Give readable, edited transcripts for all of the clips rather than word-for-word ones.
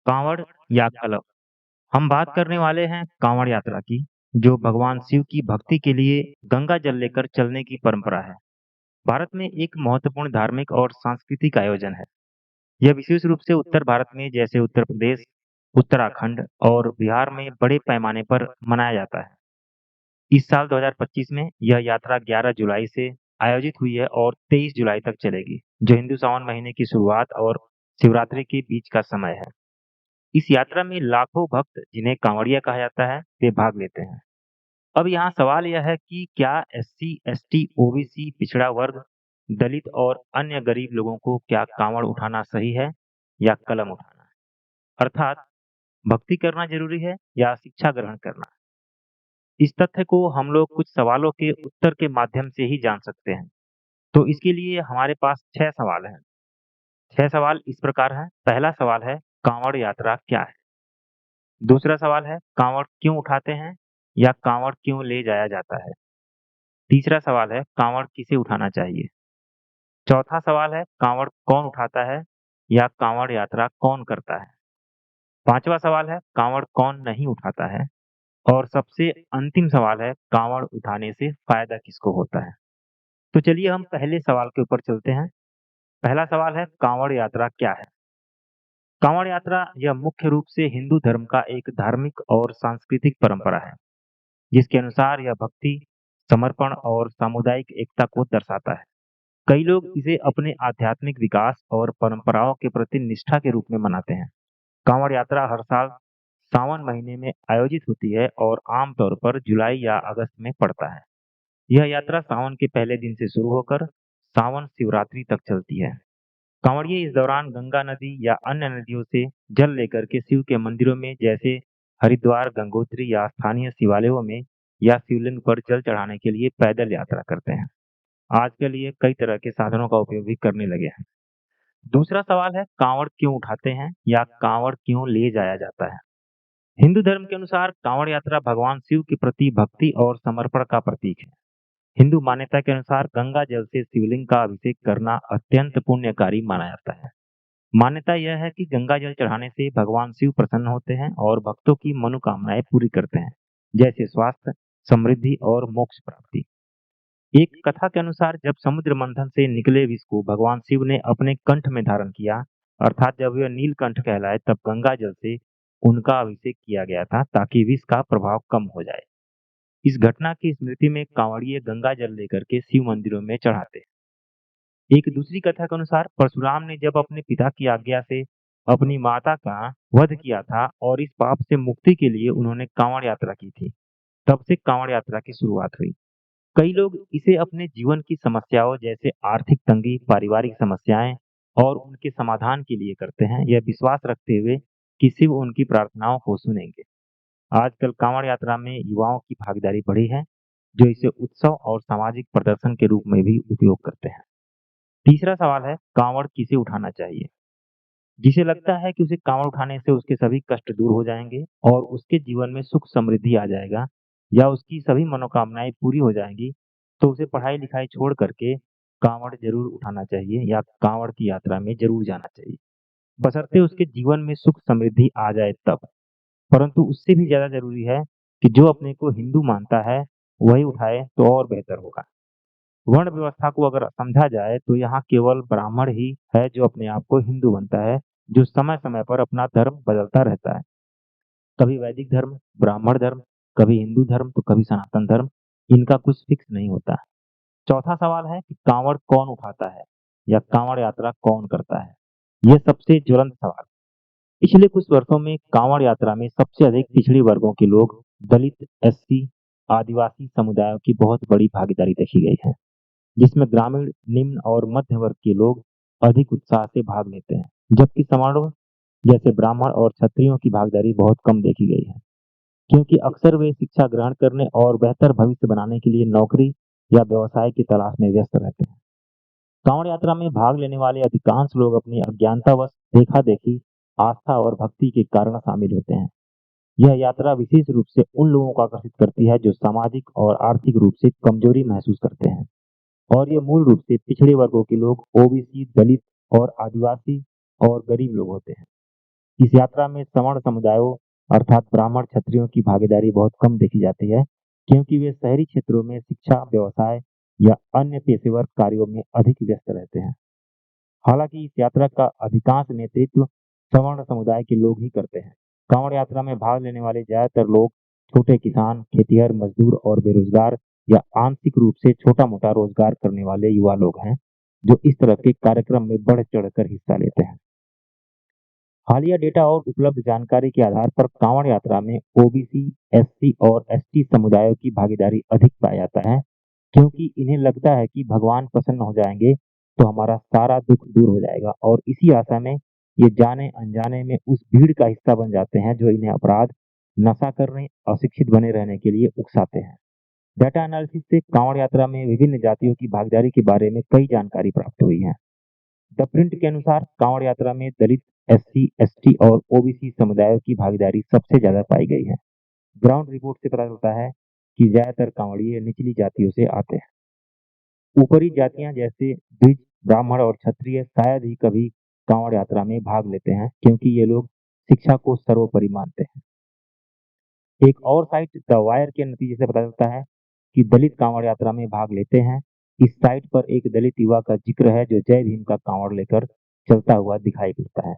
कांवड़ या कलव। हम बात करने वाले हैं कांवड़ यात्रा की, जो भगवान शिव की भक्ति के लिए गंगा जल लेकर चलने की परंपरा है। भारत में एक महत्वपूर्ण धार्मिक और सांस्कृतिक आयोजन है। यह विशेष रूप से उत्तर भारत में जैसे उत्तर प्रदेश, उत्तराखंड और बिहार में बड़े पैमाने पर मनाया जाता है। इस साल 2025 में यह यात्रा 11 जुलाई से आयोजित हुई है और 23 जुलाई तक चलेगी, जो हिंदू सावन महीने की शुरुआत और शिवरात्रि के बीच का समय है। इस यात्रा में लाखों भक्त, जिन्हें कांवड़िया कहा जाता है, वे भाग लेते हैं। अब यहाँ सवाल यह है कि क्या एससी, एसटी, ओबीसी, पिछड़ा वर्ग, दलित और अन्य गरीब लोगों को क्या कांवड़ उठाना सही है या कलम उठाना? अर्थात भक्ति करना जरूरी है या शिक्षा ग्रहण करना? इस तथ्य को हम लोग कुछ सवालों के उत्तर के माध्यम से ही जान सकते हैं। तो इसके लिए हमारे पास 6 सवाल हैं। 6 सवाल इस प्रकार हैं। पहला सवाल है, कांवड़ यात्रा क्या है? दूसरा सवाल है, कांवड़ क्यों उठाते हैं या कांवड़ क्यों ले जाया जाता है? तीसरा सवाल है, कांवड़ किसे उठाना चाहिए? चौथा सवाल है, कांवड़ कौन उठाता है या कांवड़ यात्रा कौन करता है? पांचवा सवाल है, कांवड़ कौन नहीं उठाता है? और सबसे अंतिम सवाल है, कांवड़ उठाने से फायदा किसको होता है? तो चलिए हम पहले सवाल के ऊपर चलते हैं। पहला सवाल है, कांवड़ यात्रा क्या है? कांवड़ यात्रा यह मुख्य रूप से हिंदू धर्म का एक धार्मिक और सांस्कृतिक परंपरा है, जिसके अनुसार यह भक्ति, समर्पण और सामुदायिक एकता को दर्शाता है। कई लोग इसे अपने आध्यात्मिक विकास और परंपराओं के प्रति निष्ठा के रूप में मनाते हैं। कांवड़ यात्रा हर साल सावन महीने में आयोजित होती है और आमतौर पर जुलाई या अगस्त में पड़ता है। यह यात्रा सावन के पहले दिन से शुरू होकर सावन शिवरात्रि तक चलती है। कांवड़िए इस दौरान गंगा नदी या अन्य नदियों से जल लेकर के शिव के मंदिरों में, जैसे हरिद्वार, गंगोत्री या स्थानीय शिवालयों में या शिवलिंग पर जल चढ़ाने के लिए पैदल यात्रा करते हैं। आजकल ये कई तरह के साधनों का उपयोग भी करने लगे हैं। दूसरा सवाल है, कांवड़ क्यों उठाते हैं या कांवड़ क्यों ले जाया जाता है? हिंदू धर्म के अनुसार कांवड़ यात्रा भगवान शिव के प्रति भक्ति और समर्पण का प्रतीक है। हिंदू मान्यता के अनुसार गंगा जल से शिवलिंग का अभिषेक करना अत्यंत पुण्यकारी माना जाता है। मान्यता यह है कि गंगा जल चढ़ाने से भगवान शिव प्रसन्न होते हैं और भक्तों की मनोकामनाएं पूरी करते हैं, जैसे स्वास्थ्य, समृद्धि और मोक्ष प्राप्ति। एक कथा के अनुसार जब समुद्र मंथन से निकले विष को भगवान शिव ने अपने कंठ में धारण किया, अर्थात जब यह नीलकंठ कहलाए, तब गंगा जल से उनका अभिषेक किया गया था ताकि विष का प्रभाव कम हो जाए। इस घटना की स्मृति में कांवड़िए गंगा जल लेकर के शिव मंदिरों में चढ़ाते हैं। एक दूसरी कथा के अनुसार परशुराम ने जब अपने पिता की आज्ञा से अपनी माता का वध किया था और इस पाप से मुक्ति के लिए उन्होंने कांवड़ यात्रा की थी, तब से कांवड़ यात्रा की शुरुआत हुई। कई लोग इसे अपने जीवन की समस्याओं, जैसे आर्थिक तंगी, पारिवारिक समस्याएं और उनके समाधान के लिए करते हैं, यह विश्वास रखते हुए कि शिव उनकी प्रार्थनाओं को सुनेंगे। आजकल कांवड़ यात्रा में युवाओं की भागीदारी बढ़ी है, जो इसे उत्सव और सामाजिक प्रदर्शन के रूप में भी उपयोग करते हैं। तीसरा सवाल है, कांवड़ किसे उठाना चाहिए? जिसे लगता है कि उसे कांवड़ उठाने से उसके सभी कष्ट दूर हो जाएंगे और उसके जीवन में सुख समृद्धि आ जाएगा या उसकी सभी मनोकामनाएं पूरी हो जाएंगी, तो उसे पढ़ाई लिखाई छोड़ करके कांवड़ जरूर उठाना चाहिए या कांवड़ की यात्रा में जरूर जाना चाहिए, बशर्ते उसके जीवन में सुख समृद्धि आ जाए तब। परंतु उससे भी ज्यादा जरूरी है कि जो अपने को हिंदू मानता है वही उठाए तो और बेहतर होगा। वर्ण व्यवस्था को अगर समझा जाए तो यहाँ केवल ब्राह्मण ही है जो अपने आप को हिंदू बनता है, जो समय समय पर अपना धर्म बदलता रहता है। कभी वैदिक धर्म, ब्राह्मण धर्म, कभी हिंदू धर्म, तो कभी सनातन धर्म। इनका कुछ फिक्स नहीं होता। चौथा सवाल है कि कांवड़ कौन उठाता है या कांवड़ यात्रा कौन करता है? यह सबसे ज्वलंत सवाल। पिछले कुछ वर्षों में कांवड़ यात्रा में सबसे अधिक पिछड़े वर्गों के लोग, दलित, एससी, आदिवासी समुदायों की बहुत बड़ी भागीदारी देखी गई है, जिसमें ग्रामीण, निम्न और मध्य वर्ग के लोग अधिक उत्साह से भाग लेते हैं, जबकि समारोह जैसे ब्राह्मण और क्षत्रियों की भागीदारी बहुत कम देखी गई है, क्योंकि अक्सर वे शिक्षा ग्रहण करने और बेहतर भविष्य बनाने के लिए नौकरी या व्यवसाय की तलाश में व्यस्त रहते हैं। कांवड़ यात्रा में भाग लेने वाले अधिकांश लोग अपनी अज्ञानतावश देखा देखी, आस्था और भक्ति के कारण शामिल होते हैं। यह यात्रा विशेष रूप से उन लोगों को आकर्षित करती है जो सामाजिक और आर्थिक रूप से कमजोरी महसूस करते हैं, और ये मूल रूप से पिछड़े वर्गों के लोग, ओबीसी, दलित और आदिवासी और गरीब लोग होते हैं। इस यात्रा में सवर्ण समुदायों अर्थात ब्राह्मण क्षत्रियों की भागीदारी बहुत कम देखी जाती है, क्योंकि वे शहरी क्षेत्रों में शिक्षा, व्यवसाय या अन्य पेशेवर कार्यों में अधिक व्यस्त रहते हैं। हालांकि इस यात्रा का अधिकांश नेतृत्व सवर्ण समुदाय के लोग ही करते हैं। कांवड़ यात्रा में भाग लेने वाले ज्यादातर लोग छोटे किसान, खेतिहर मजदूर और बेरोजगार या आंशिक रूप से छोटा मोटा रोजगार करने वाले युवा लोग हैं, जो इस तरह के कार्यक्रम में बढ़ चढ़कर हिस्सा लेते हैं। हालिया डेटा और उपलब्ध जानकारी के आधार पर कांवड़ यात्रा में ओबीसी, एससी और एसटी समुदायों की भागीदारी अधिक पाया जाता है, क्योंकि इन्हें लगता है कि भगवान प्रसन्न हो जाएंगे तो हमारा सारा दुख दूर हो जाएगा, और इसी आशा में ये जाने अनजाने में उस भीड़ का हिस्सा बन जाते हैं जो इन्हें अपराध, नशा करने, अशिक्षित बने रहने के लिए उकसाते हैं। डाटा एनालिसिस से कांवड़ यात्रा में विभिन्न जातियों की भागीदारी के बारे में कई जानकारी प्राप्त हुई है। द प्रिंट के अनुसार कांवड़ यात्रा में दलित, एससी, एसटी और ओबीसी समुदायों की भागीदारी सबसे ज्यादा पाई गई है। ग्राउंड रिपोर्ट से पता चलता है कि ज्यादातर कांवड़िए निचली जातियों से आते हैं। ऊपरी जातियां जैसे द्विज, ब्राह्मण और क्षत्रिय शायद ही कभी कांवड़ यात्रा में भाग लेते हैं, क्योंकि ये लोग शिक्षा को सर्वोपरि मानते हैं। एक और साइट द वायर के नतीजे से पता चलता है कि दलित कांवड़ यात्रा में भाग लेते हैं। इस साइट पर एक दलित युवा का जिक्र है जो जय भीम का कांवड़ लेकर चलता हुआ दिखाई देता है।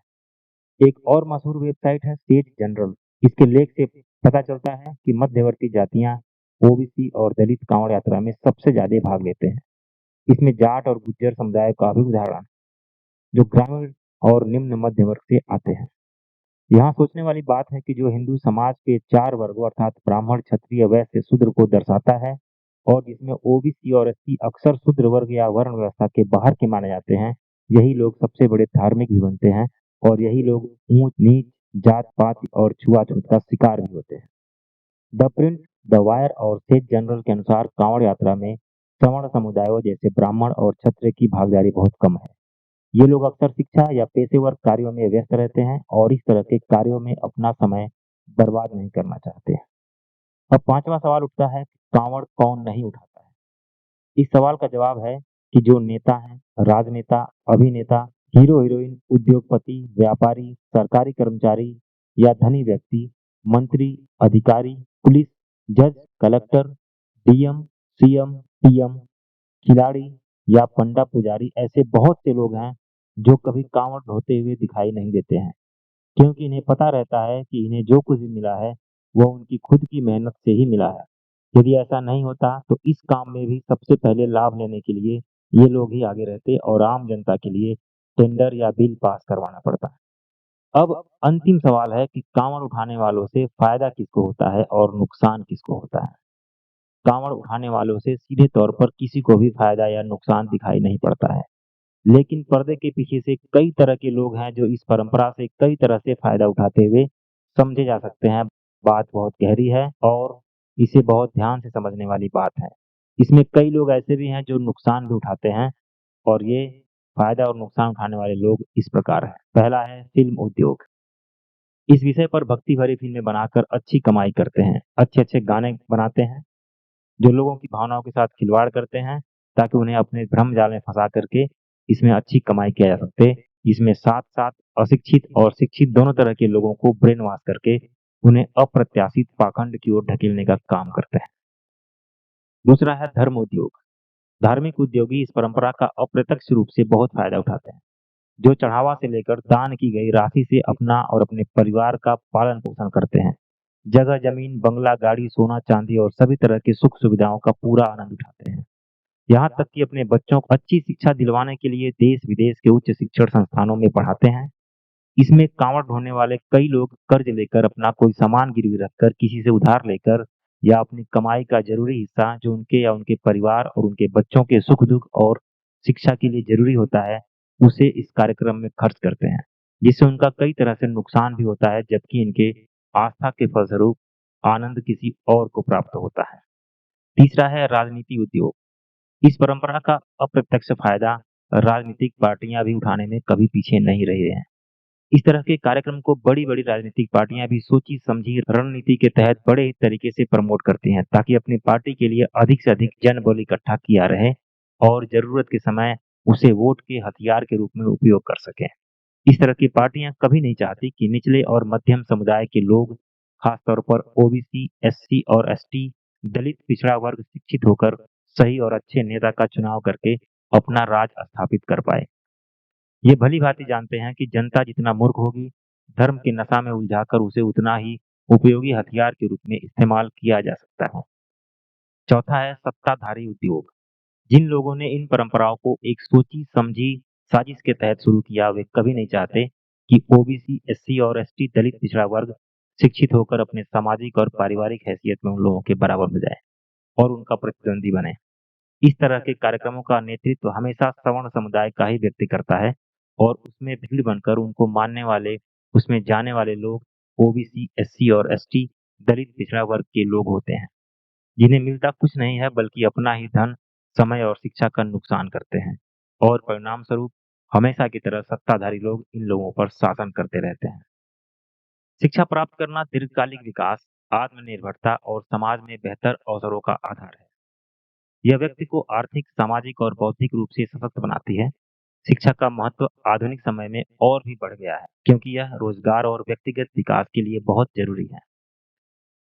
एक और मशहूर वेबसाइट है सेज जनरल। इसके लेख से पता चलता है कि मध्यवर्ती जातियां, ओबीसी और दलित कांवड़ यात्रा में सबसे ज्यादा भाग लेते हैं। इसमें जाट और गुज्जर समुदाय का भी उदाहरण, जो ग्रामीण और निम्न मध्य वर्ग से आते हैं। यहाँ सोचने वाली बात है कि जो हिंदू समाज के 4 वर्गों अर्थात ब्राह्मण, क्षत्रिय, वैश्य, शूद्र को दर्शाता है, और जिसमें ओबीसी और एससी अक्सर शूद्र वर्ग या वर्ण व्यवस्था के बाहर के माने जाते हैं, यही लोग सबसे बड़े धार्मिक भी बनते हैं, और यही लोग ऊंच नीच, जात पात और छुआछूत का शिकार भी होते हैं। द प्रिंट, द वायर और सेज जनरल के अनुसार कांवड़ यात्रा में सवर्ण समुदायों जैसे ब्राह्मण और क्षत्रिय की भागीदारी बहुत कम है। ये लोग अक्सर शिक्षा या पेशेवर कार्यों में व्यस्त रहते हैं और इस तरह के कार्यों में अपना समय बर्बाद नहीं करना चाहते। अब पांचवा सवाल उठता है कि कांवड़ कौन नहीं उठाता है। इस सवाल का जवाब है कि जो नेता हैं, राजनेता, अभिनेता, हीरो हीरोइन, उद्योगपति, व्यापारी, सरकारी कर्मचारी या धनी व्यक्ति, मंत्री, अधिकारी, पुलिस, जज, कलेक्टर, डीएम, सीएम, पीएम, खिलाड़ी या पंडा पुजारी, ऐसे बहुत से लोग हैं जो कभी कांवड़ ढोते हुए दिखाई नहीं देते हैं, क्योंकि इन्हें पता रहता है कि इन्हें जो कुछ भी मिला है वह उनकी खुद की मेहनत से ही मिला है। यदि ऐसा नहीं होता तो इस काम में भी सबसे पहले लाभ लेने के लिए ये लोग ही आगे रहते और आम जनता के लिए टेंडर या बिल पास करवाना पड़ता। अब अंतिम सवाल है कि कांवड़ उठाने वालों से फायदा किसको होता है और नुकसान किसको होता है। कांवड़ उठाने वालों से सीधे तौर पर किसी को भी फायदा या नुकसान दिखाई नहीं पड़ता है, लेकिन पर्दे के पीछे से कई तरह के लोग हैं जो इस परंपरा से कई तरह से फायदा उठाते हुए समझे जा सकते हैं। बात बहुत गहरी है और इसे बहुत ध्यान से समझने वाली बात है। इसमें कई लोग ऐसे भी हैं जो नुकसान भी उठाते हैं, और ये फायदा और नुकसान उठाने वाले लोग इस प्रकार हैं। पहला है फिल्म उद्योग। इस विषय पर भक्ति भरी फिल्में बनाकर अच्छी कमाई करते हैं। अच्छे अच्छे गाने बनाते हैं जो लोगों की भावनाओं के साथ खिलवाड़ करते हैं, ताकि उन्हें अपने भ्रम जाल में फंसा करके इसमें अच्छी कमाई किया जा सकते। इसमें साथ साथ अशिक्षित और शिक्षित दोनों तरह के लोगों को ब्रेन वॉश करके उन्हें अप्रत्याशित पाखंड की ओर ढकेलने का काम करते हैं। दूसरा है धर्म उद्योग। धार्मिक उद्योगी इस परंपरा का अप्रत्यक्ष रूप से बहुत फायदा उठाते हैं, जो चढ़ावा से लेकर दान की गई राशि से अपना और अपने परिवार का पालन पोषण करते हैं। जगह जमीन, बंगला, गाड़ी, सोना चांदी और सभी तरह की सुख सुविधाओं का पूरा आनंद उठाते हैं। यहाँ तक कि अपने बच्चों को अच्छी शिक्षा दिलवाने के लिए देश विदेश के उच्च शिक्षण संस्थानों में पढ़ाते हैं। इसमें कांवड़ ढोने वाले कई लोग कर्ज लेकर, अपना कोई सामान गिरवी रखकर, किसी से उधार लेकर या अपनी कमाई का जरूरी हिस्सा जो उनके या उनके परिवार और उनके बच्चों के सुख दुख और शिक्षा के लिए जरूरी होता है, उसे इस कार्यक्रम में खर्च करते हैं, जिससे उनका कई तरह से नुकसान भी होता है, जबकि इनके आस्था के फलस्वरूप आनंद किसी और को प्राप्त होता है। तीसरा है राजनीति उद्योग। इस परंपरा का अप्रत्यक्ष फायदा राजनीतिक पार्टियां भी उठाने में कभी पीछे नहीं रहे हैं। इस तरह के कार्यक्रम को बड़ी बड़ी राजनीतिक पार्टियां भी सोची समझी रणनीति के तहत बड़े ही तरीके से प्रमोट करती हैं, ताकि अपनी पार्टी के लिए अधिक से अधिक जनबल इकट्ठा किया रहे और जरूरत के समय उसे वोट के हथियार के रूप में उपयोग कर सकें। इस तरह की पार्टियां कभी नहीं चाहती कि निचले और मध्यम समुदाय के लोग, खासतौर पर ओबीसी, एससी और एसटी, दलित पिछड़ा वर्ग शिक्षित होकर सही और अच्छे नेता का चुनाव करके अपना राज स्थापित कर पाए। ये भली भांति जानते हैं कि जनता जितना मूर्ख होगी, धर्म की नशा में उलझाकर उसे उतना ही उपयोगी हथियार के रूप में इस्तेमाल किया जा सकता है। चौथा है सत्ताधारी उद्योग। जिन लोगों ने इन परंपराओं को एक सोची समझी साजिश के तहत शुरू किया, वे कभी नहीं चाहते कि ओबीसी, एससी और एसटी, दलित पिछड़ा वर्ग शिक्षित होकर अपने सामाजिक और पारिवारिक हैसियत में उन लोगों के बराबर हो जाए और उनका प्रतिद्वंदी बने। इस तरह के कार्यक्रमों का नेतृत्व हमेशा सवर्ण समुदाय का ही व्यक्ति करता है और उसमें भीड़ बनकर उनको मानने वाले, उसमें जाने वाले लोग ओबीसी, एससी और एसटी, दलित पिछड़ा वर्ग के लोग होते हैं, जिन्हें मिलता कुछ नहीं है बल्कि अपना ही धन, समय और शिक्षा का नुकसान करते हैं और परिणाम स्वरूप हमेशा की तरह सत्ताधारी लोग इन लोगों पर शासन करते रहते हैं। शिक्षा प्राप्त करना दीर्घकालिक विकास, आत्मनिर्भरता और समाज में बेहतर अवसरों का आधार है। यह व्यक्ति को आर्थिक, सामाजिक और बौद्धिक रूप से सशक्त बनाती है। शिक्षा का महत्व आधुनिक समय में और भी बढ़ गया है क्योंकि यह रोजगार और व्यक्तिगत विकास के लिए बहुत जरूरी है।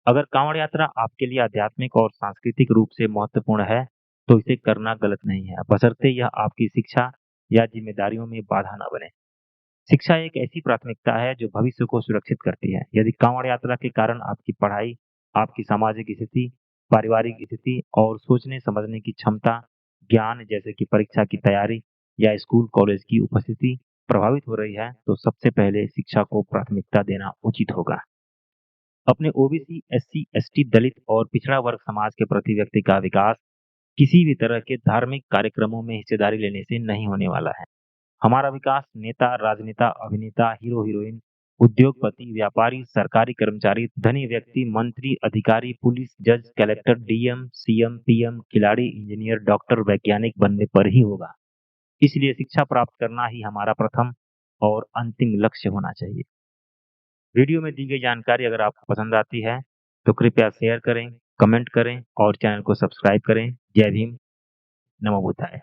अगर कांवड़ यात्रा आपके लिए आध्यात्मिक और सांस्कृतिक रूप से महत्वपूर्ण है, तो इसे करना गलत नहीं है, बशर्ते यह आपकी शिक्षा या जिम्मेदारियों में बाधा न बने। शिक्षा एक ऐसी प्राथमिकता है जो भविष्य को सुरक्षित करती है। यदि कांवड़ यात्रा के कारण आपकी पढ़ाई, आपकी सामाजिक स्थिति, पारिवारिक स्थिति और सोचने समझने की क्षमता, ज्ञान जैसे कि परीक्षा की तैयारी या स्कूल कॉलेज की उपस्थिति प्रभावित हो रही है, तो सबसे पहले शिक्षा को प्राथमिकता देना उचित होगा। अपने ओबीसी, एससी, एसटी, दलित और पिछड़ा वर्ग समाज के प्रति व्यक्ति का विकास किसी भी तरह के धार्मिक कार्यक्रमों में हिस्सेदारी लेने से नहीं होने वाला है। हमारा विकास नेता, राजनेता, अभिनेता, हीरो हीरोइन, उद्योगपति, व्यापारी, सरकारी कर्मचारी, धनी व्यक्ति, मंत्री, अधिकारी, पुलिस, जज, कलेक्टर, डीएम, सीएम, पीएम, खिलाड़ी, इंजीनियर, डॉक्टर, वैज्ञानिक बनने पर ही होगा। इसलिए शिक्षा प्राप्त करना ही हमारा प्रथम और अंतिम लक्ष्य होना चाहिए। वीडियो में दी गई जानकारी अगर आपको पसंद आती है तो कृपया शेयर करें, कमेंट करें और चैनल को सब्सक्राइब करें। जय भीम, नमो बुद्धाय।